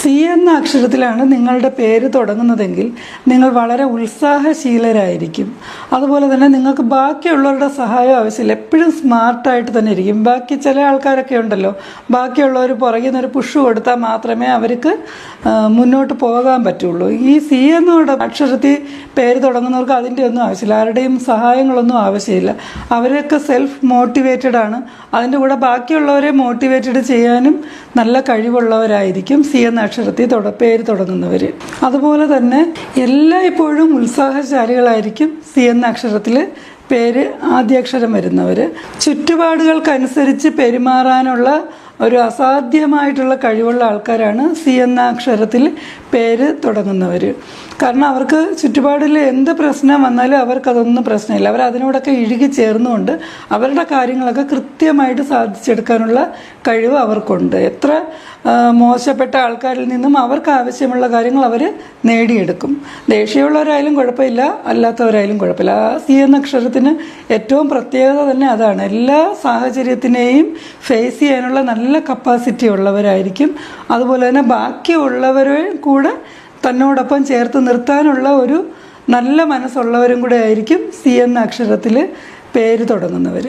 C എന്ന അക്ഷരത്തിലാണ് നിങ്ങളുടെ പേര് തുടങ്ങുന്നതെങ്കിൽ നിങ്ങൾ വളരെ ഉത്സാഹശീലരായിരിക്കും. അതുപോലെ തന്നെ നിങ്ങൾക്ക് ബാക്കിയുള്ളവരുടെ സഹായം ആവശ്യമില്ല. എപ്പോഴും സ്മാർട്ടായിട്ട് തന്നെ ഇരിക്കും. ബാക്കി ചില ആൾക്കാരൊക്കെ ഉണ്ടല്ലോ, ബാക്കിയുള്ളവർ പുറകിൽ നിന്നൊരു പുഷ് കൊടുത്താൽ മാത്രമേ അവർക്ക് മുന്നോട്ട് പോകാൻ പറ്റുള്ളൂ. ഈ സി എന്നോട് അക്ഷരത്തിൽ പേര് തുടങ്ങുന്നവർക്ക് അതിൻ്റെ ഒന്നും ആവശ്യമില്ല. ആരുടെയും സഹായങ്ങളൊന്നും ആവശ്യമില്ല. അവരൊക്കെ സെൽഫ് മോട്ടിവേറ്റഡ് ആണ്. അതിൻ്റെ കൂടെ ബാക്കിയുള്ളവരെ മോട്ടിവേറ്റഡ് ചെയ്യാനും നല്ല കഴിവുള്ളവരായിരിക്കും സി എന്ന അക്ഷരത്തിൽ പേര് തുടങ്ങുന്നവർ. അതുപോലെ തന്നെ എല്ലായ്പ്പോഴും ഉത്സാഹശാലികളായിരിക്കും സി എന്ന അക്ഷരത്തിൽ പേര് ആദ്യാക്ഷരം വരുന്നവർ. ചുറ്റുപാടുകൾക്കനുസരിച്ച് പെരുമാറാനുള്ള ഒരു അസാധ്യമായിട്ടുള്ള കഴിവുള്ള ആൾക്കാരാണ് സി എന്ന അക്ഷരത്തിൽ പേര് തുടങ്ങുന്നവർ. കാരണം അവർക്ക് ചുറ്റുപാടിൽ എന്ത് പ്രശ്നം വന്നാലും അവർക്കതൊന്നും പ്രശ്നമില്ല. അവർ അതിനോടൊക്കെ ഇഴുകി ചേർന്നുകൊണ്ട് അവരുടെ കാര്യങ്ങളൊക്കെ കൃത്യമായിട്ട് സാധിച്ചെടുക്കാനുള്ള കഴിവ് അവർക്കുണ്ട്. എത്ര മോശപ്പെട്ട ആൾക്കാരിൽ നിന്നും അവർക്ക് ആവശ്യമുള്ള കാര്യങ്ങൾ അവർ നേടിയെടുക്കും. ദേഷ്യമുള്ളവരായാലും കുഴപ്പമില്ല, അല്ലാത്തവരായാലും കുഴപ്പമില്ല. ആ സി എന്ന അക്ഷരത്തിന് ഏറ്റവും പ്രത്യേകത തന്നെ അതാണ്. എല്ലാ സാഹചര്യത്തിനെയും ഫേസ് ചെയ്യാനുള്ള നല്ല കപ്പാസിറ്റി ഉള്ളവരായിരിക്കും. അതുപോലെ തന്നെ ബാക്കിയുള്ളവരെ കൂടെ തന്നോടൊപ്പം ചേർത്ത് നിർത്താനുള്ള ഒരു നല്ല മനസ്സുള്ളവരും കൂടെ ആയിരിക്കും സി എന്ന അക്ഷരത്തിൽ പേര് തുടങ്ങുന്നവർ.